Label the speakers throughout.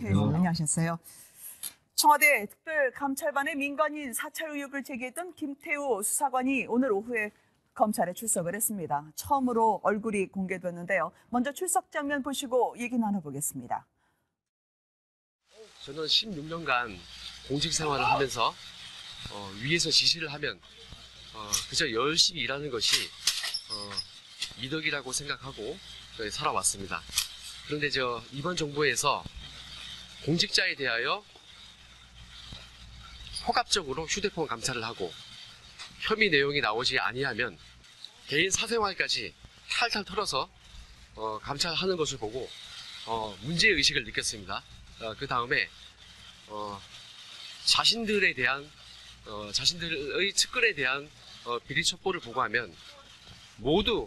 Speaker 1: 네, 안녕하셨어요. 청와대 특별감찰반의 민간인 사찰 의혹을 제기했던 김태우 수사관이 오늘 오후에 검찰에 출석을 했습니다. 처음으로 얼굴이 공개됐는데요. 먼저 출석 장면 보시고 얘기 나눠보겠습니다.
Speaker 2: 저는 16년간 공직 생활을 하면서 위에서 지시를 하면 그저 열심히 일하는 것이 이덕이라고 생각하고 살아왔습니다. 그런데 이번 정부에서 공직자에 대하여 포괄적으로 휴대폰 감찰을 하고 혐의 내용이 나오지 아니하면 개인 사생활까지 탈탈 털어서 감찰하는 것을 보고 문제의식을 느꼈습니다. 그 다음에 자신들의 측근에 대한 비리 첩보를 보고하면 모두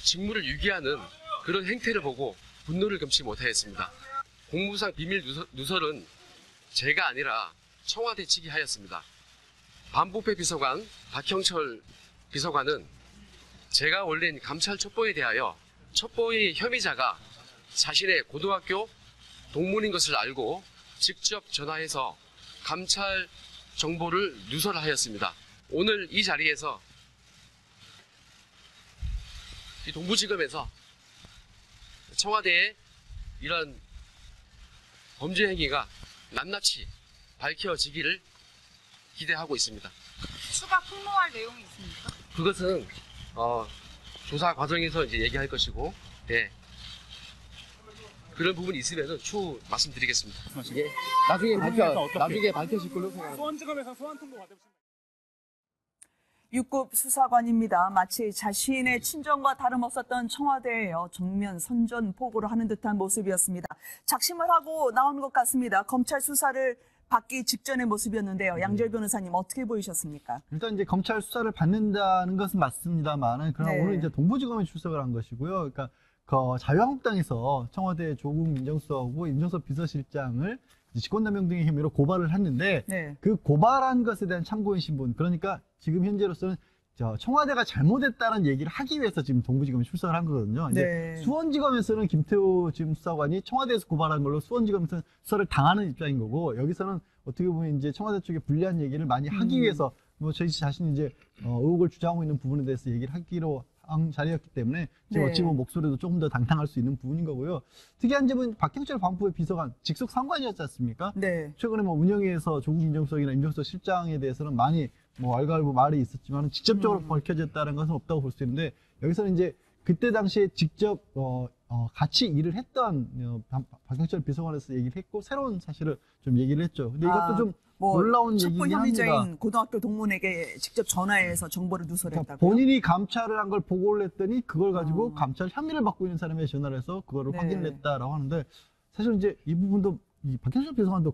Speaker 2: 직무를 유기하는 그런 행태를 보고 분노를 금치 못하였습니다. 공무상 비밀 누설은 제가 아니라 청와대 측이 하였습니다. 반부패 비서관 박형철 비서관은 제가 올린 감찰 첩보에 대하여 첩보의 혐의자가 자신의 고등학교 동문인 것을 알고 직접 전화해서 감찰 정보를 누설하였습니다. 오늘 이 자리에서 이 동부지검에서 청와대의 이런 범죄 행위가 낱낱이 밝혀지기를 기대하고 있습니다.
Speaker 3: 추가 폭로할 내용이 있습니까?
Speaker 2: 그것은 조사 과정에서 이제 얘기할 것이고, 네. 그런 부분이 있으면은 추후 말씀드리겠습니다.
Speaker 4: 이게 나중에 밝혀질 걸로 생각합니다.
Speaker 5: 수원지검에서 소환 통보 받으셨습니다.
Speaker 1: 6급 수사관입니다. 마치 자신의 친정과 다름없었던 청와대에요. 정면 선전포고를 하는 듯한 모습이었습니다. 작심을 하고 나온 것 같습니다. 검찰 수사를 받기 직전의 모습이었는데요. 양절 변호사님 어떻게 보이셨습니까?
Speaker 4: 일단 이제 검찰 수사를 받는다는 것은 맞습니다만, 그러나
Speaker 1: 네.
Speaker 4: 오늘 이제 동부지검에 출석을 한 것이고요. 그러니까 자유한국당에서 청와대 조국 민정수석하고 임종석 비서실장을 직권남용 등의 혐의로 고발을 했는데,
Speaker 1: 네.
Speaker 4: 그 고발한 것에 대한 참고인 신분, 그러니까 지금 현재로서는 청와대가 잘못했다는 얘기를 하기 위해서 지금 동부지검에 출석을 한 거거든요. 이제
Speaker 1: 네.
Speaker 4: 수원지검에서는 김태우 지금 수사관이 청와대에서 고발한 걸로 수원지검에서는 수사를 당하는 입장인 거고, 여기서는 어떻게 보면 이제 청와대 쪽에 불리한 얘기를 많이 하기 위해서 저희 자신이 이제 의혹을 주장하고 있는 부분에 대해서 얘기를 하기로 한 자리였기 때문에 지금
Speaker 1: 네.
Speaker 4: 어찌 보면 목소리도 조금 더 당당할 수 있는 부분인 거고요. 특이한 점은 박형철 반부의 비서관 직속 상관이었지 않습니까?
Speaker 1: 네.
Speaker 4: 최근에 운영위에서 조국 민정수석이나 임종석 실장에 대해서는 많이 알갈고 말이 있었지만 직접적으로 밝혀졌다는 것은 없다고 볼 수 있는데, 여기서는 이제 그때 당시에 직접 같이 일을 했던 박형철 비서관에서 얘기를 했고, 새로운 사실을 좀 얘기를 했죠. 근데 이것도 좀 놀라운
Speaker 1: 첩보
Speaker 4: 얘기긴
Speaker 1: 혐의자인
Speaker 4: 합니다.
Speaker 1: 고등학교 동문에게 직접 전화해서 정보를 누설했다고요?
Speaker 4: 그러니까 본인이 감찰을 한 걸 보고를 했더니 그걸 가지고 감찰 혐의를 받고 있는 사람에 전화를 해서 그거를
Speaker 1: 네.
Speaker 4: 확인을 했다라고 하는데, 사실 이제 이 부분도 이 박형철 비서관도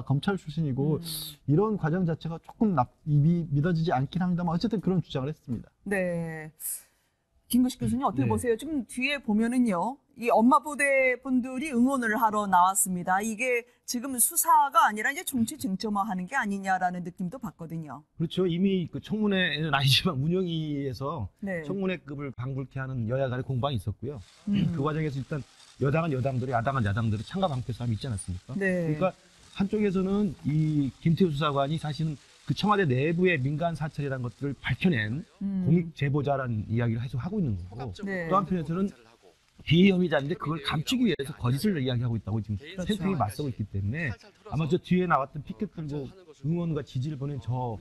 Speaker 4: 검찰 출신이고 이런 과정 자체가 조금 입이 믿어지지 않긴 합니다만 어쨌든 그런 주장을 했습니다.
Speaker 1: 네. 김구식 교수님 어떻게
Speaker 4: 네.
Speaker 1: 보세요? 지금 뒤에 보면은요, 이 엄마 부대 분들이 응원을 하러 나왔습니다. 이게 지금 수사가 아니라 이제 정치 쟁점화하는 게 아니냐라는 느낌도 받거든요.
Speaker 5: 그렇죠. 이미 그 청문회는 아니지만 운영위에서
Speaker 1: 네.
Speaker 5: 청문회급을 방불케 하는 여야 간의 공방이 있었고요. 그 과정에서 일단 여당은 여당들이, 야당은 야당들이 찬과 방패 싸움이 있지 않았습니까?
Speaker 1: 네.
Speaker 5: 그러니까 한쪽에서는 이 김태우 수사관이 사실은 그 청와대 내부의 민간 사찰이라는 것들을 밝혀낸 공익 제보자라는 이야기를 계속 하고 있는 거고,
Speaker 1: 네.
Speaker 5: 또 한편에서는 비혐의자인데 그걸 감추기 위해서 거짓을 이야기하고 있다고 지금
Speaker 1: 그렇죠.
Speaker 5: 팽팽히 맞서고 있기 때문에 아마 저 뒤에 나왔던 피켓 들고 응원과 지지를 보낸 저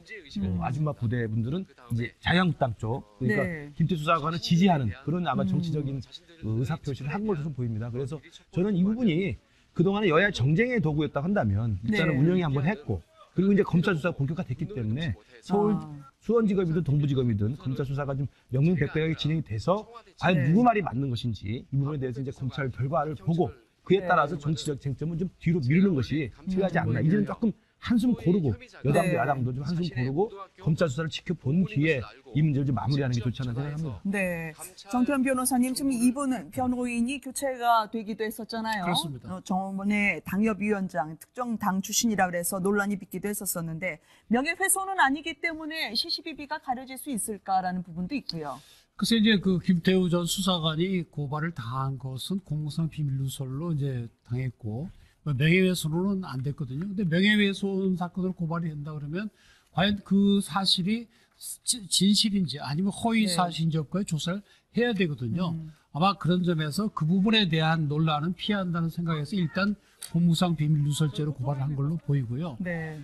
Speaker 5: 아줌마 부대분들은 이제 자유한국당 쪽, 그러니까
Speaker 1: 네.
Speaker 5: 김태우 수사관을 지지하는 그런 아마 정치적인 의사표시를 한 것으로 보입니다. 그래서 저는 이 부분이 그동안의 여야 정쟁의 도구였다고 한다면 일단은
Speaker 1: 네.
Speaker 5: 운영이 한번 했고, 그리고 이제 검찰 수사가 본격화됐기 때문에 서울 수원지검이든 동부지검이든 검찰 수사가 좀 명명백백하게 진행이 돼서 과연
Speaker 1: 네.
Speaker 5: 누구 말이 맞는 것인지 이 부분에 대해서 이제 검찰 결과를 보고 그에 따라서 정치적 쟁점은 좀 뒤로 미루는 것이 필요하지 않나. 이제는 조금 한숨 고르고 여당도
Speaker 1: 네.
Speaker 5: 야당도 좀 한숨 고르고 검찰 수사를 지켜본 뒤에 이 문제를 좀 마무리하는 게 좋지 않나 생각합니다.
Speaker 1: 네. 정태현 변호사님, 지금 이분 변호인이 교체가 되기도 했었잖아요.
Speaker 6: 그렇습니다.
Speaker 1: 정원의 당협위원장, 특정 당 출신이라 그래서 논란이 빚기도 했었었는데 명예훼손은 아니기 때문에 시시비비가 가려질 수 있을까라는 부분도 있고요.
Speaker 6: 그래서 이제 그 김태우 전 수사관이 고발을 당한 것은 공무상 비밀 누설로 이제 당했고, 명예훼손으로는 안 됐거든요. 근데 명예훼손 사건으로 고발이 된다 그러면 과연 그 사실이 진실인지 아니면 허위 사실인지 여부까지 조사를 해야 되거든요. 아마 그런 점에서 그 부분에 대한 논란은 피해야 한다는 생각에서 일단 공무상 비밀 누설죄로 고발을 한 걸로 보이고요.
Speaker 1: 네.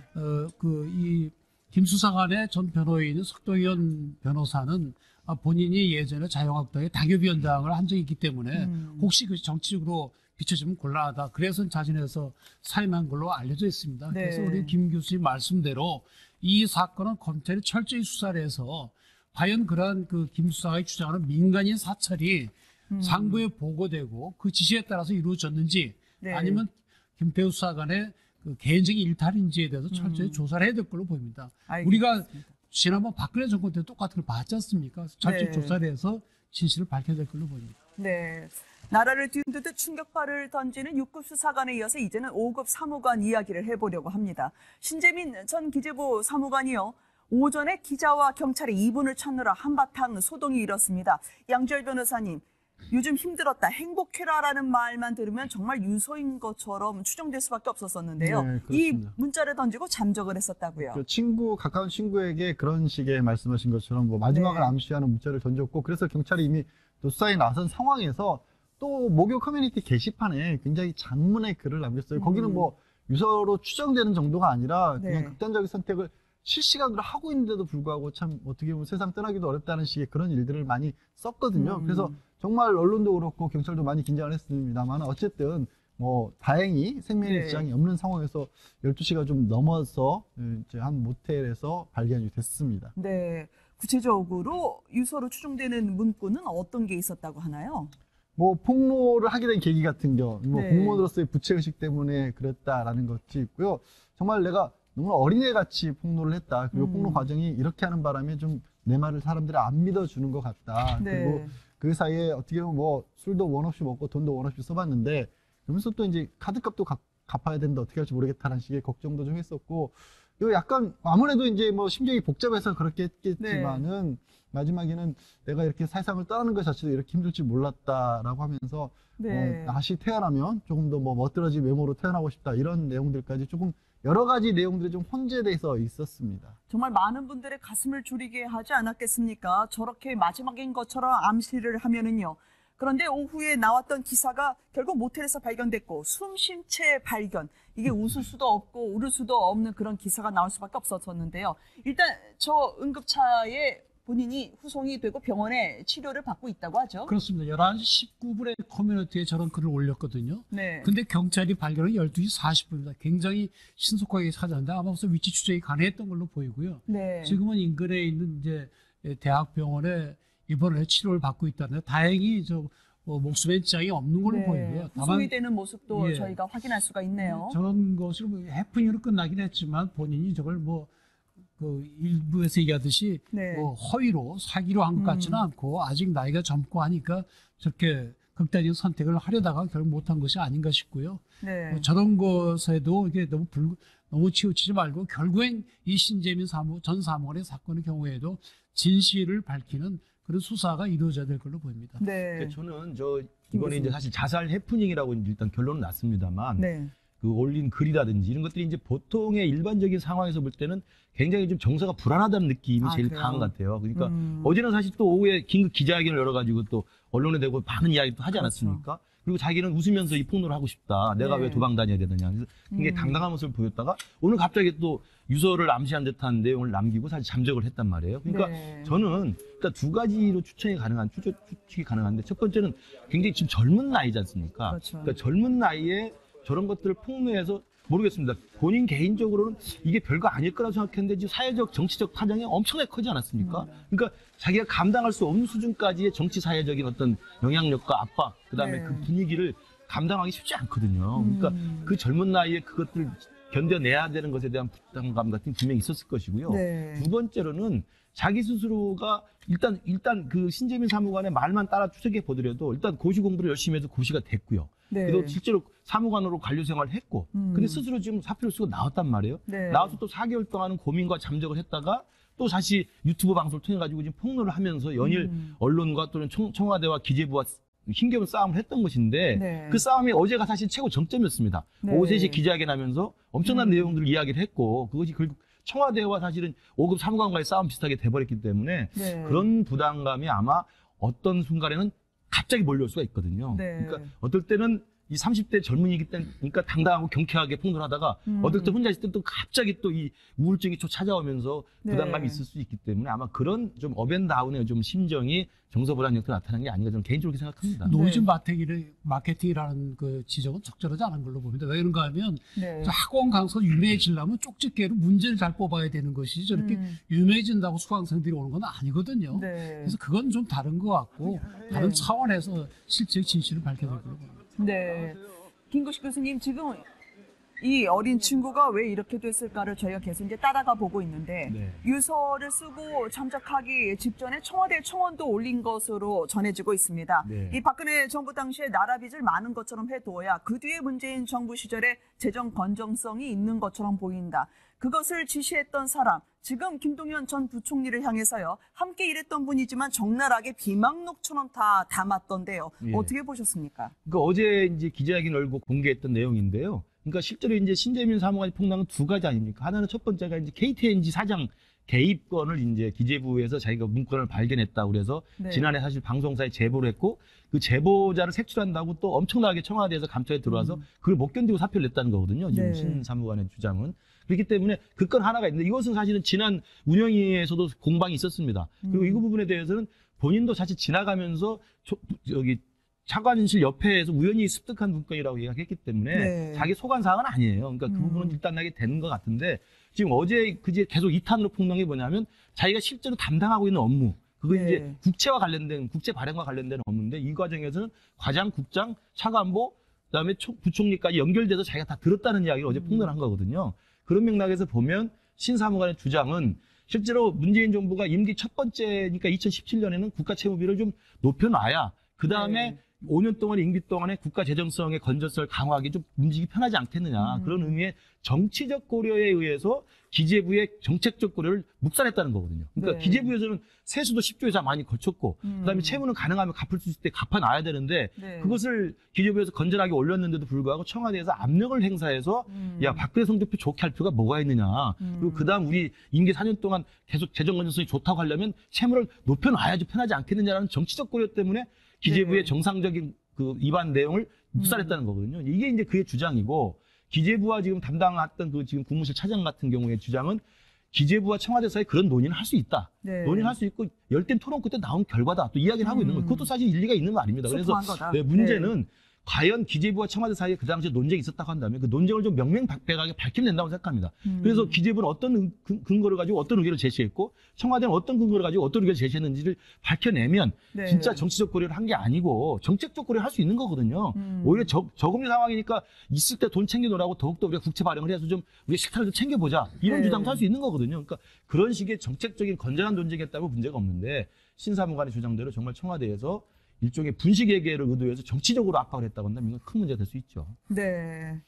Speaker 6: 이 김수사관의 전 변호인인 석동현 변호사는 본인이 예전에 자유한국당의 당협위원장을 한 적이 있기 때문에 혹시 그 정치적으로 비춰지면 곤란하다. 그래서 자진해서 사임한 걸로 알려져 있습니다.
Speaker 1: 네.
Speaker 6: 그래서 우리 김 교수님 말씀대로 이 사건은 검찰이 철저히 수사를 해서 과연 그러한 그 김 수사관이 주장하는 민간인 사찰이 상부에 보고되고 그 지시에 따라서 이루어졌는지
Speaker 1: 네.
Speaker 6: 아니면 김태우 수사관의 그 개인적인 일탈인지에 대해서 철저히 조사를 해야 될 걸로 보입니다.
Speaker 1: 알겠습니다.
Speaker 6: 우리가 지난번 박근혜 정권 때 똑같은 걸 봤지 않습니까? 철저히
Speaker 1: 네.
Speaker 6: 조사를 해서 진실을 밝혀야 될 걸로 보입니다.
Speaker 1: 네. 나라를 뒤흔드듯 충격파를 던지는 6급 수사관에 이어서 이제는 5급 사무관 이야기를 해보려고 합니다. 신재민 전 기재부 사무관이요. 오전에 기자와 경찰의 이분을 찾느라 한바탕 소동이 일었습니다. 양지열 변호사님, 요즘 힘들었다, 행복해라라는 말만 들으면 정말 유서인 것처럼 추정될 수밖에 없었었는데요.
Speaker 4: 네,
Speaker 1: 이
Speaker 4: 그렇습니다.
Speaker 1: 문자를 던지고 잠적을 했었다고요.
Speaker 4: 그 친구, 가까운 친구에게 그런 식의 말씀하신 것처럼 뭐 마지막을
Speaker 1: 네.
Speaker 4: 암시하는 문자를 던졌고, 그래서 경찰이 이미 또 수사에 나선 상황에서 또 목요 커뮤니티 게시판에 굉장히 장문의 글을 남겼어요. 거기는 뭐 유서로 추정되는 정도가 아니라 그냥
Speaker 1: 네.
Speaker 4: 극단적인 선택을 실시간으로 하고 있는데도 불구하고 참 어떻게 보면 세상 떠나기도 어렵다는 식의 그런 일들을 많이 썼거든요. 그래서 정말 언론도 그렇고 경찰도 많이 긴장을 했습니다만 어쨌든 뭐 다행히 생명의
Speaker 1: 네.
Speaker 4: 지장이 없는 상황에서 12시가 좀 넘어서 이제 한 모텔에서 발견이 됐습니다.
Speaker 1: 네. 구체적으로 유서로 추정되는 문구는 어떤 게 있었다고 하나요?
Speaker 4: 뭐 폭로를 하게 된 계기 같은 뭐
Speaker 1: 네.
Speaker 4: 공무원으로서의 부채의식 때문에 그랬다라는 것이 있고요. 정말 내가 너무 어린애같이 폭로를 했다. 그리고 폭로 과정이 이렇게 하는 바람에 좀 내 말을 사람들이 안 믿어주는 것 같다.
Speaker 1: 네.
Speaker 4: 그리고 그 사이에 어떻게 보면 뭐 술도 원 없이 먹고 돈도 원 없이 써봤는데 그러면서 또 이제 카드값도 갚아야 되는데 어떻게 할지 모르겠다는 식의 걱정도 좀 했었고, 이거 약간 아무래도 이제 뭐 심정이 복잡해서 그렇게 했겠지만은 마지막에는 내가 이렇게 세상을 떠나는 것 자체도 이렇게 힘들 줄 몰랐다라고 하면서
Speaker 1: 네.
Speaker 4: 다시 태어나면 조금 더 뭐 멋들어진 외모로 태어나고 싶다, 이런 내용들까지 조금 여러 가지 내용들이 좀 혼재돼서 있었습니다.
Speaker 1: 정말 많은 분들의 가슴을 졸이게 하지 않았겠습니까? 저렇게 마지막인 것처럼 암시를 하면은요. 그런데 오후에 나왔던 기사가 결국 모텔에서 발견됐고 숨쉰 채 발견. 이게 웃을 수도 없고 울을 수도 없는 그런 기사가 나올 수밖에 없었는데요. 일단 저 응급차에 본인이 후송이 되고 병원에 치료를 받고 있다고 하죠.
Speaker 6: 그렇습니다. 11시 19분에 커뮤니티에 저런 글을 올렸거든요.
Speaker 1: 네.
Speaker 6: 근데 경찰이 발견은 12시 40분입니다. 굉장히 신속하게 찾았는데 아마 무슨 위치 추적이 가능했던 걸로 보이고요.
Speaker 1: 네.
Speaker 6: 지금은 인근에 있는 이제 대학병원에 입원을 해 치료를 받고 있다는데 다행히 목숨에 지장이 없는 걸로 보이고요.
Speaker 1: 후송이 되는 모습도
Speaker 6: 예.
Speaker 1: 저희가 확인할 수가 있네요.
Speaker 6: 저런 것을 해프닝으로 끝나긴 했지만 본인이 저걸 그 일부에서 얘기하듯이
Speaker 1: 네.
Speaker 6: 허위로 사기로 한 것 같지는 않고 아직 나이가 젊고 하니까 저렇게 극단적인 선택을 하려다가 결국 못한 것이 아닌가 싶고요.
Speaker 1: 네.
Speaker 6: 저런 것에도 이게 너무 치우치지 말고 결국엔 이 신재민 전 사무관의 사건의 경우에도 진실을 밝히는 그런 수사가 이루어져야 될 걸로 보입니다.
Speaker 1: 네.
Speaker 5: 그러니까 저는 이번에 이제 사실 자살 해프닝이라고 일단 결론은 났습니다만
Speaker 1: 네.
Speaker 5: 그 올린 글이라든지 이런 것들이 이제 보통의 일반적인 상황에서 볼 때는 굉장히 좀 정서가 불안하다는 느낌이 제일
Speaker 1: 그래요?
Speaker 5: 강한 것 같아요. 그러니까 어제는 사실 또 오후에 긴급 기자회견을 열어가지고 또 언론에 대고 많은 이야기도 하지 않았습니까? 그리고 자기는 웃으면서 이 폭로를 하고 싶다. 내가
Speaker 1: 네.
Speaker 5: 왜 도망 다녀야 되느냐. 그래서 굉장히 당당한 모습을 보였다가 오늘 갑자기 또 유서를 암시한 듯한 내용을 남기고 사실 잠적을 했단 말이에요. 그러니까
Speaker 1: 네.
Speaker 5: 저는 일단 두 가지로 추측이 가능한데 첫 번째는 굉장히 지금 젊은 나이지 않습니까?
Speaker 1: 그렇죠.
Speaker 5: 그러니까 젊은 나이에 저런 것들을 폭로해서 모르겠습니다. 본인 개인적으로는 이게 별거 아닐 거라고 생각했는데 지금 사회적, 정치적 타장이 엄청나게 커지 않았습니까? 그러니까 자기가 감당할 수 없는 수준까지의 정치, 사회적인 어떤 영향력과 압박, 그다음에
Speaker 1: 네.
Speaker 5: 그 분위기를 감당하기 쉽지 않거든요. 그러니까 그 젊은 나이에 그것들 견뎌내야 되는 것에 대한 부담감 같은 게 분명히 있었을 것이고요.
Speaker 1: 네.
Speaker 5: 두 번째로는 자기 스스로가 일단 그 신재민 사무관의 말만 따라 추적해 보더라도 일단 고시 공부를 열심히 해서 고시가 됐고요.
Speaker 1: 네.
Speaker 5: 그리고 실제로 사무관으로 관료 생활을 했고, 근데 스스로 지금 사표를 쓰고 나왔단 말이에요.
Speaker 1: 네.
Speaker 5: 나와서 또 4개월 동안은 고민과 잠적을 했다가 또 다시 유튜브 방송을 통해 가지고 지금 폭로를 하면서 연일 언론과 또는 청와대와 기재부와 힘겨운 싸움을 했던 것인데
Speaker 1: 네.
Speaker 5: 그 싸움이 어제가 사실 최고 정점이었습니다.
Speaker 1: 네.
Speaker 5: 오후 3시 기자회견하면서 엄청난 내용들을 이야기를 했고 그것이 결국 청와대와 사실은 5급 사무관과의 싸움 비슷하게 돼버렸기 때문에
Speaker 1: 네.
Speaker 5: 그런 부담감이 아마 어떤 순간에는 갑자기 몰려올 수가 있거든요.
Speaker 1: 네.
Speaker 5: 그러니까 어떨 때는 이 30대 젊은이기 때니까 당당하고 경쾌하게 폭로하다가 어떨 때 혼자 있을 때 또 갑자기 또 이 우울증이 또 찾아오면서 부담감이
Speaker 1: 네.
Speaker 5: 있을 수 있기 때문에 아마 그런 좀 업앤다운의 좀 심정이 정서불안력도 나타나는 게 아닌가 저는 개인적으로 생각합니다.
Speaker 6: 노이즈 마케팅이라는 그 지적은 적절하지 않은 걸로 봅니다. 왜 그런가 하면
Speaker 1: 네.
Speaker 6: 학원 강사 유명해지려면 쪽집게로 문제를 잘 뽑아야 되는 것이 저렇게 유명해진다고 수강생들이 오는 건 아니거든요.
Speaker 1: 네.
Speaker 6: 그래서 그건 좀 다른 것 같고 다른 차원에서 실제 진실을 밝혀야 될 거예요.
Speaker 1: 네. 김구식 교수님, 지금 이 어린 친구가 왜 이렇게 됐을까를 저희가 계속 이제 따라가 보고 있는데
Speaker 5: 네.
Speaker 1: 유서를 쓰고 참작하기 직전에 청와대 청원도 올린 것으로 전해지고 있습니다.
Speaker 5: 네.
Speaker 1: 이 박근혜 정부 당시에 나라 빚을 많은 것처럼 해두어야 그 뒤에 문재인 정부 시절에 재정 건정성이 있는 것처럼 보인다. 그것을 지시했던 사람, 지금 김동연 전 부총리를 향해서요. 함께 일했던 분이지만 적나라하게 비망록처럼 다 담았던데요.
Speaker 5: 예.
Speaker 1: 어떻게 보셨습니까?
Speaker 5: 그러니까 어제 이제 기자회견 열고 공개했던 내용인데요. 그러니까 실제로 이제 신재민 사무관의 폭로는 두 가지 아닙니까? 하나는 첫 번째가 이제 KTNG 사장 개입건을 이제 기재부에서 자기가 문건을 발견했다고 그래서
Speaker 1: 네.
Speaker 5: 지난해 사실 방송사에 제보를 했고 그 제보자를 색출한다고 또 엄청나게 청와대에서 감찰에 들어와서 그걸 못 견디고 사표를 냈다는 거거든요. 지금
Speaker 1: 네.
Speaker 5: 신 사무관의 주장은. 그렇기 때문에 그 건 하나가 있는데 이것은 사실은 지난 운영위에서도 공방이 있었습니다. 그리고 이 부분에 대해서는 본인도 사실 지나가면서 여기 차관실 옆에서 우연히 습득한 문건이라고 이야기했기 때문에
Speaker 1: 네.
Speaker 5: 자기 소관 사항은 아니에요. 그러니까 그 부분은 일단하게 되는 것 같은데 지금 어제 그제 계속 2탄으로 폭로한 게 뭐냐면 자기가 실제로 담당하고 있는 업무 그거
Speaker 1: 네.
Speaker 5: 이제 국채와 관련된 국채 발행과 관련된 업무인데 이 과정에서는 과장, 국장, 차관보 그다음에 부총리까지 연결돼서 자기가 다 들었다는 이야기를 어제 폭로를 한 거거든요. 그런 맥락에서 보면 신 사무관의 주장은 실제로 문재인 정부가 임기 첫 번째니까 2017년에는 국가 채무비를 좀 높여놔야 그 다음에
Speaker 1: 네.
Speaker 5: 5년 동안 임기 동안에 국가 재정성의 건전성을 강화하기 좀 움직이기 편하지 않겠느냐 그런 의미의 정치적 고려에 의해서 기재부의 정책적 고려를 묵살했다는 거거든요. 그러니까
Speaker 1: 네.
Speaker 5: 기재부에서는 세수도 10조 이상 많이 거쳤고 그다음에 채무는 가능하면 갚을 수 있을 때 갚아놔야 되는데
Speaker 1: 네.
Speaker 5: 그것을 기재부에서 건전하게 올렸는데도 불구하고 청와대에서 압력을 행사해서 야 박근혜 성적표 좋게 할 필요가 뭐가 있느냐 그리고 그다음 우리 임기 4년 동안 계속 재정 건전성이 좋다고 하려면 채무를 높여놔야지 편하지 않겠느냐라는 정치적 고려 때문에 기재부의
Speaker 1: 네.
Speaker 5: 정상적인 그 위반 내용을 묵살했다는 거거든요. 이게 이제 그의 주장이고 기재부와 지금 담당했던 그 지금 국무실 차장 같은 경우의 주장은 기재부와 청와대 사이에 그런 논의는 할 수 있다.
Speaker 1: 네.
Speaker 5: 논의를 할 수 있고 열띤 토론 끝에 나온 결과다. 또 이야기를 하고 있는 거예요. 그것도 사실 일리가 있는 거 아닙니다. 그래서
Speaker 1: 소통한 거다.
Speaker 5: 네, 문제는 과연 기재부와 청와대 사이에 그 당시에 논쟁이 있었다고 한다면 그 논쟁을 좀 명명백백하게 밝히면 된다고 생각합니다. 그래서 기재부는 어떤 근거를 가지고 어떤 의견을 제시했고 청와대는 어떤 근거를 가지고 어떤 의견을 제시했는지를 밝혀내면
Speaker 1: 네.
Speaker 5: 진짜 정치적 고려를 한 게 아니고 정책적 고려를 할 수 있는 거거든요. 오히려 저금리 상황이니까 있을 때 돈 챙겨놓으라고 더욱더 우리가 국채 발행을 해서 좀 우리 식탁을 좀 챙겨보자. 이런
Speaker 1: 네.
Speaker 5: 주장도 할 수 있는 거거든요. 그러니까 그런 식의 정책적인 건전한 논쟁이었다고 문제가 없는데 신사무관의 주장대로 정말 청와대에서 일종의 분식회계를 의도해서 정치적으로 압박을 했다고 한다면 이건 큰 문제가 될 수 있죠.
Speaker 1: 네.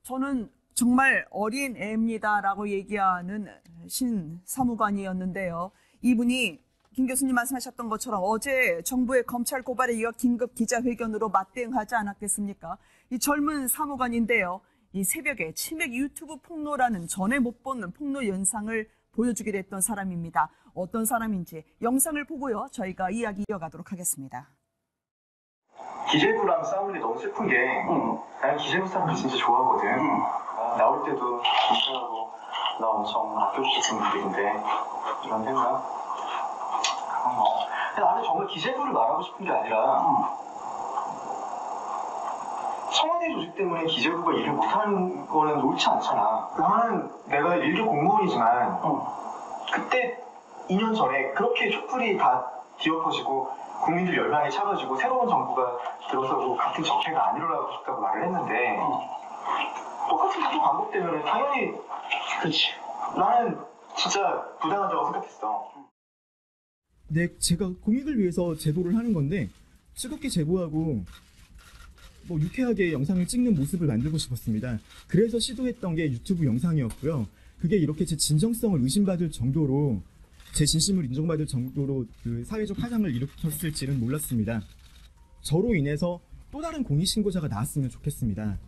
Speaker 1: 저는 정말 어린 애입니다라고 얘기하는 신 사무관이었는데요. 이분이 김 교수님 말씀하셨던 것처럼 어제 정부의 검찰 고발에 이어 긴급 기자회견으로 맞대응하지 않았겠습니까? 이 젊은 사무관인데요. 이 새벽에 치맥 유튜브 폭로라는 전에 못 본 폭로 영상을 보여주기로 했던 사람입니다. 어떤 사람인지 영상을 보고요. 저희가 이야기 이어가도록 하겠습니다.
Speaker 7: 기재부랑 싸우는 게 너무 슬픈 게 나는 기재부 사람들 진짜 좋아하거든. 나올 때도 인사하고 나 엄청 아껴주셨던 분들인데 이런 생각? 그런 거. 근데 나는 정말 기재부를 말하고 싶은 게 아니라 청와대 조직 때문에 기재부가 일을 못하는 거는 옳지 않잖아. 나는 내가 일개 공무원이지만 그때 2년 전에 그렇게 촛불이 다 뒤엎어지고 국민들 열망이 차가지고 새로운 정부가 들어서고 같은 적폐가 안 일어나고 싶다고 말을 했는데 똑같은 일이 반복되면 당연히 그렇지. 나는 진짜 부당하다고 생각했어.
Speaker 8: 네, 제가 공익을 위해서 제보를 하는 건데 즐겁게 제보하고 뭐 유쾌하게 영상을 찍는 모습을 만들고 싶었습니다. 그래서 시도했던 게 유튜브 영상이었고요. 그게 이렇게 제 진정성을 의심받을 정도로 제 진심을 인정받을 정도로 그 사회적 파장을 일으켰을지는 몰랐습니다. 저로 인해서 또 다른 공익신고자가 나왔으면 좋겠습니다.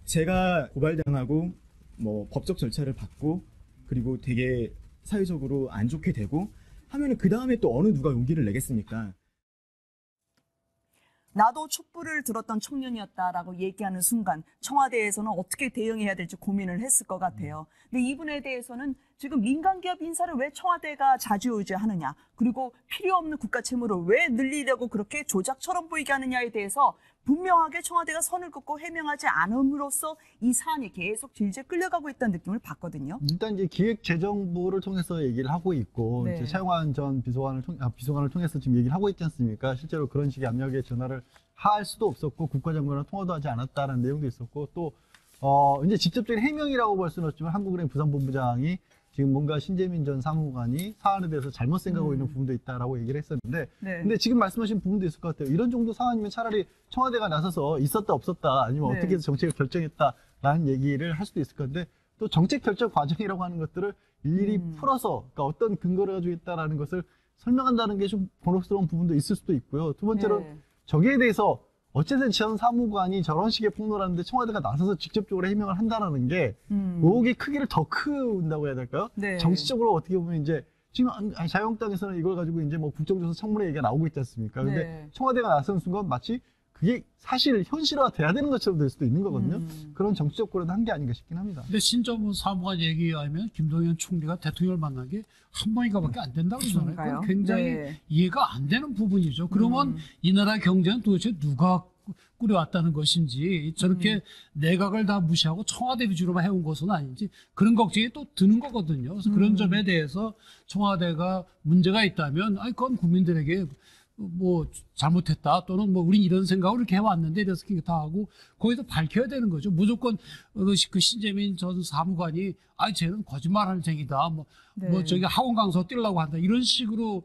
Speaker 8: 제가 고발당하고 뭐 법적 절차를 받고 그리고 되게 사회적으로 안 좋게 되고 하면은 그 다음에 또 어느 누가 용기를 내겠습니까?
Speaker 1: 나도 촛불을 들었던 청년이었다라고 얘기하는 순간 청와대에서는 어떻게 대응해야 될지 고민을 했을 것 같아요. 근데 이분에 대해서는 지금 민간기업 인사를 왜 청와대가 좌지우지하느냐, 그리고 필요 없는 국가 채무를 왜 늘리려고 그렇게 조작처럼 보이게 하느냐에 대해서 분명하게 청와대가 선을 긋고 해명하지 않음으로써 이 사안이 계속 질질 끌려가고 있다는 느낌을 받거든요.
Speaker 4: 일단 이제 기획재정부를 통해서 얘기를 하고 있고
Speaker 1: 네.
Speaker 4: 이제 차용환 전 비서관을 통해서 지금 얘기를 하고 있지 않습니까? 실제로 그런 식의 압력에 전화를 할 수도 없었고 국가장관과 통화도 하지 않았다는 내용도 있었고 또 이제 직접적인 해명이라고 볼 수는 없지만 한국은행 부산본부장이 지금 뭔가 신재민 전 사무관이 사안에 대해서 잘못 생각하고 있는 부분도 있다라고 얘기를 했었는데,
Speaker 1: 네.
Speaker 4: 근데 지금 말씀하신 부분도 있을 것 같아요. 이런 정도 상황이면 차라리 청와대가 나서서 있었다 없었다 아니면
Speaker 1: 네.
Speaker 4: 어떻게 해서 정책을 결정했다라는 얘기를 할 수도 있을 건데, 또 정책 결정 과정이라고 하는 것들을 일일이 풀어서 그러니까 어떤 근거를 가지고 있다라는 것을 설명한다는 게 좀 곤혹스러운 부분도 있을 수도 있고요. 두 번째로
Speaker 1: 네.
Speaker 4: 저기에 대해서 어쨌든 전 사무관이 저런 식의 폭로를 하는데 청와대가 나서서 직접적으로 해명을 한다는 게 의혹의 크기를 더 크다고 해야 될까요?
Speaker 1: 네.
Speaker 4: 정치적으로 어떻게 보면 이제 지금 자유한국당에서는 이걸 가지고 이제 뭐 국정조사 청문회 얘기가 나오고 있지 않습니까? 근데
Speaker 1: 네.
Speaker 4: 청와대가 나서는 순간 마치 그게 사실 현실화 돼야 되는 것처럼 될 수도 있는 거거든요. 그런 정치적 고려도 한 게 아닌가 싶긴 합니다.
Speaker 6: 근데 신정문 사무관 얘기에 의하면 김동연 총리가 대통령을 만난 게 한 번인가밖에 안 된다고 그러잖아요.
Speaker 1: 그런가요?
Speaker 6: 그건 굉장히
Speaker 1: 네.
Speaker 6: 이해가 안 되는 부분이죠. 그러면 이 나라 경제는 도대체 누가 꾸려왔다는 것인지, 저렇게 내각을 다 무시하고 청와대 위주로만 해온 것은 아닌지 그런 걱정이 또 드는 거거든요. 그래서 그런 점에 대해서 청와대가 문제가 있다면 그건 국민들에게 뭐 잘못했다 또는 뭐 우린 이런 생각으로 이렇게 해왔는데 이래서 다 하고 거기서 밝혀야 되는 거죠. 무조건 그 신재민 전 사무관이 쟤는 거짓말하는 쟁이다 뭐 저기 학원 강사 뛰려고 한다 이런 식으로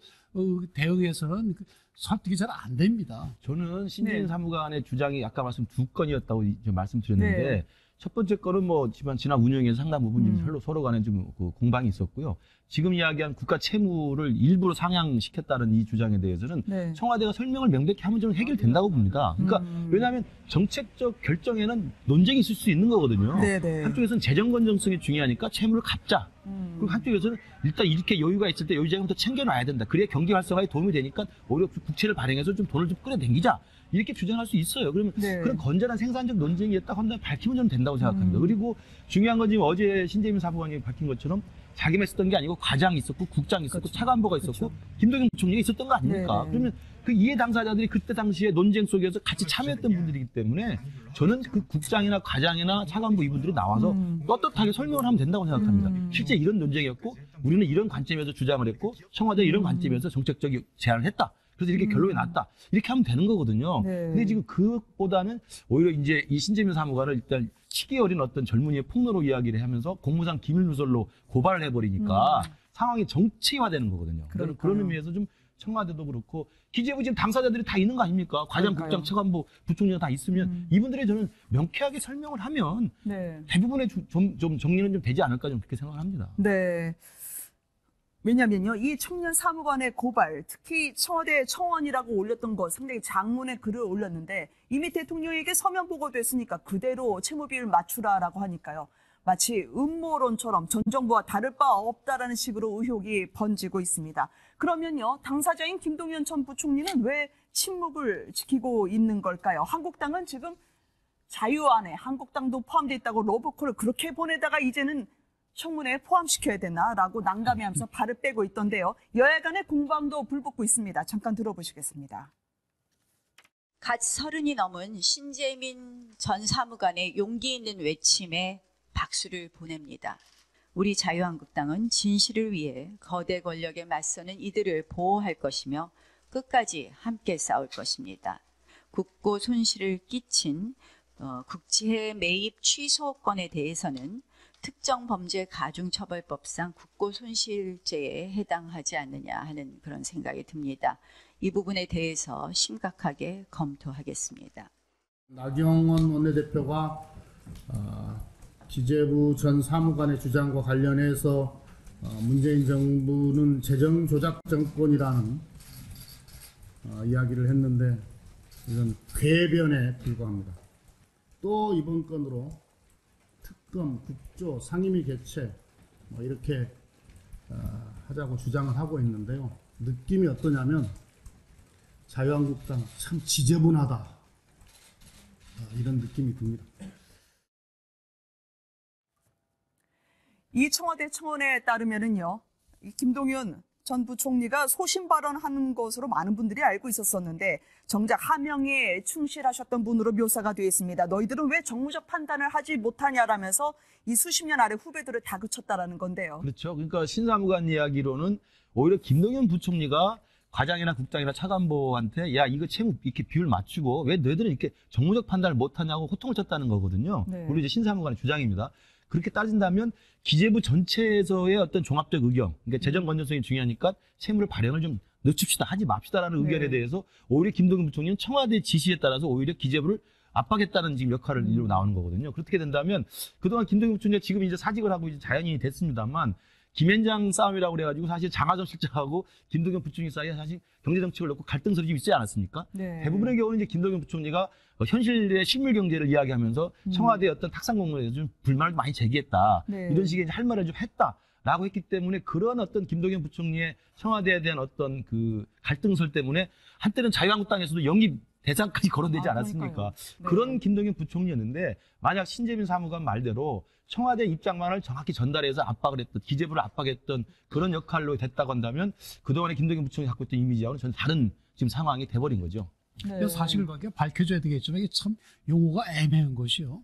Speaker 6: 대응해서는 설득이 잘 안 됩니다.
Speaker 5: 저는 신재민
Speaker 1: 네.
Speaker 5: 사무관의 주장이 아까 말씀 두 건이었다고 이제 말씀드렸는데
Speaker 1: 네.
Speaker 5: 첫 번째 거는 뭐 지난 운영에서 상당 부분 좀 서로 간에 좀 그 공방이 있었고요. 지금 이야기한 국가 채무를 일부러 상향시켰다는 이 주장에 대해서는
Speaker 1: 네.
Speaker 5: 청와대가 설명을 명백히 하면 저는 해결된다고 봅니다. 그러니까 왜냐하면 정책적 결정에는 논쟁이 있을 수 있는 거거든요.
Speaker 1: 네네.
Speaker 5: 한쪽에서는 재정 건전성이 중요하니까 채무를 갚자. 그리고 한쪽에서는 일단 이렇게 여유가 있을 때 여유자금부터 챙겨놔야 된다. 그래야 경기 활성화에 도움이 되니까 오히려 국채를 발행해서 좀 돈을 좀 끌어당기자. 이렇게 주장할 수 있어요. 그러면
Speaker 1: 네.
Speaker 5: 그런 건전한 생산적 논쟁이었다고 한다면 밝히면 저는 된다고 생각합니다. 그리고 중요한 건 지금 어제 신재민 사무관이 밝힌 것처럼 자기만 있었던 게 아니고 과장이 있었고 국장이 있었고
Speaker 1: 그렇죠.
Speaker 5: 차관보가 있었고 김동연 부총리가 있었던 거 아닙니까?
Speaker 1: 네네.
Speaker 5: 그러면 그 이해 당사자들이 그때 당시에 논쟁 속에서 같이 참여했던 분들이기 때문에 저는 그 국장이나 과장이나 차관보 이분들이 나와서 떳떳하게 설명을 하면 된다고 생각합니다. 실제 이런 논쟁이었고 우리는 이런 관점에서 주장을 했고 청와대 이런 관점에서 정책적 제안을 했다. 그래서 이렇게 결론이 났다. 이렇게 하면 되는 거거든요.
Speaker 1: 네.
Speaker 5: 근데 지금 그것보다는 오히려 이제 이 신재민 사무관을 일단 시기 어린 어떤 젊은이의 폭로로 이야기를 하면서 공무상 기밀 누설로 고발을 해버리니까 상황이 정치화되는 거거든요. 저는 그런 의미에서 좀 청와대도 그렇고 기재부 지금 당사자들이 다 있는 거 아닙니까? 과장,
Speaker 1: 그러니까요.
Speaker 5: 국장, 차관보, 부총리가 다 있으면 이분들이 저는 명쾌하게 설명을 하면
Speaker 1: 네.
Speaker 5: 대부분의 좀 정리는 좀 되지 않을까 좀 그렇게 생각을 합니다.
Speaker 1: 네. 왜냐면요, 이 청년 사무관의 고발, 특히 청와대 청원이라고 올렸던 것, 상당히 장문의 글을 올렸는데 이미 대통령에게 서면 보고됐으니까 그대로 채무 비율 맞추라라고 하니까요. 마치 음모론처럼 전 정부와 다를 바 없다라는 식으로 의혹이 번지고 있습니다. 그러면요, 당사자인 김동연 전 부총리는 왜 침묵을 지키고 있는 걸까요? 한국당은 지금 자유안에 한국당도 포함되어 있다고 로브콜을 그렇게 보내다가 이제는 청문회에 포함시켜야 되나라고 난감해하면서 발을 빼고 있던데요. 여야 간의 공방도 불붙고 있습니다. 잠깐 들어보시겠습니다.
Speaker 9: 갓 30이 넘은 신재민 전 사무관의 용기 있는 외침에 박수를 보냅니다. 우리 자유한국당은 진실을 위해 거대 권력에 맞서는 이들을 보호할 것이며 끝까지 함께 싸울 것입니다. 국고 손실을 끼친 국지해 매입 취소권에 대해서는 특정 범죄 가중처벌법상 국고손실죄에 해당하지 않느냐 하는 그런 생각이 듭니다. 이 부분에 대해서 심각하게 검토하겠습니다.
Speaker 10: 나경원 원내대표가 기재부 전 사무관의 주장과 관련해서 문재인 정부는 재정조작 정권이라는 이야기를 했는데 이런 궤변에 불과합니다. 또 이번 건으로 특검, 국조, 상임위 개최 뭐 이렇게 하자고 주장을 하고 있는데요. 느낌이 어떠냐면 자유한국당 참 지저분하다 이런 느낌이 듭니다.
Speaker 1: 이 청와대 청원에 따르면은요, 이 김동연 전 부총리가 소신 발언하는 것으로 많은 분들이 알고 있었었는데 정작 하명에 충실하셨던 분으로 묘사가 되어 있습니다. 너희들은 왜 정무적 판단을 하지 못하냐라면서 이 수십 년 아래 후배들을 다그쳤다라는 건데요.
Speaker 5: 그렇죠. 그러니까 신사무관 이야기로는 오히려 김동연 부총리가 과장이나 국장이나 차관보한테 야 이거 채무 이렇게 비율 맞추고 왜 너희들은 이렇게 정무적 판단을 못하냐고 호통을 쳤다는 거거든요.
Speaker 1: 네.
Speaker 5: 우리 이제 신사무관의 주장입니다. 그렇게 따진다면 기재부 전체에서의 어떤 종합적 의견, 그러니까 재정 건전성이 중요하니까 채무를 발행을 좀 늦춥시다, 하지 맙시다라는 의견에
Speaker 1: 네.
Speaker 5: 대해서 오히려 김동연 부총리는 청와대 지시에 따라서 오히려 기재부를 압박했다는 지금 역할을 이루고 나오는 거거든요. 그렇게 된다면 그동안 김동연 부총리가 지금 이제 사직을 하고 이제 자연인이 됐습니다만 김앤장 싸움이라고 그래가지고 사실 장하정 실장하고 김동연 부총리 사이에 사실 경제정책을 놓고 갈등설이 좀 있지 않았습니까?
Speaker 1: 네.
Speaker 5: 대부분의 경우는 이제 김동연 부총리가 현실의 실물 경제를 이야기하면서 청와대의 어떤 탁상 공론에 대해서 좀 불만을 많이 제기했다.
Speaker 1: 네.
Speaker 5: 이런 식의 할 말을 좀 했다라고 했기 때문에 그런 어떤 김동연 부총리의 청와대에 대한 어떤 그 갈등설 때문에 한때는 자유한국당에서도 영입 대상까지 거론되지 않았습니까?
Speaker 1: 그러니까요. 네.
Speaker 5: 그런 김동연 부총리였는데 만약 신재민 사무관 말대로 청와대 입장만을 정확히 전달해서 압박을 했던, 기재부를 압박했던 그런 역할로 됐다고 한다면 그동안에 김동연 부총리 갖고 있던 이미지하고는 전혀 다른 지금 상황이 돼버린 거죠.
Speaker 1: 네.
Speaker 6: 그래서 사실관계 밝혀줘야 되겠지만 이게 참 용어가 애매한 것이요.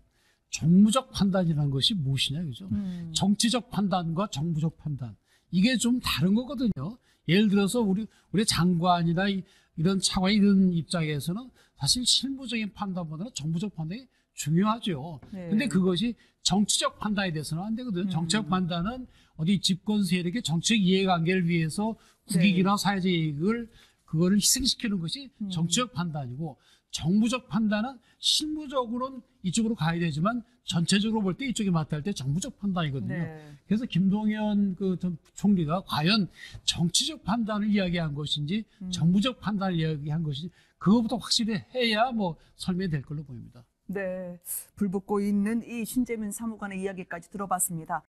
Speaker 6: 정무적 판단이라는 것이 무엇이냐, 그죠? 정치적 판단과 정무적 판단. 이게 좀 다른 거거든요. 예를 들어서 우리 장관이나 이런 차관 이런 입장에서는 사실 실무적인 판단보다는 정무적 판단이 중요하죠.
Speaker 1: 네.
Speaker 6: 근데 그것이 정치적 판단에 대해서는 안 되거든요. 정치적 판단은 어디 집권 세력의 정치적 이해관계를 위해서 국익이나 사회적 이익을 그거를 희생시키는 것이 정치적 판단이고 정무적 판단은 실무적으로는 이쪽으로 가야 되지만 전체적으로 볼 때 이쪽이 맞다 할 때 정무적 판단이거든요.
Speaker 1: 네.
Speaker 6: 그래서 김동연 전 총리가 과연 정치적 판단을 이야기한 것인지 정무적 판단을 이야기한 것인지 그거부터 확실히 해야 뭐 설명이 될 걸로 보입니다.
Speaker 1: 네, 불붙고 있는 이 신재민 사무관의 이야기까지 들어봤습니다.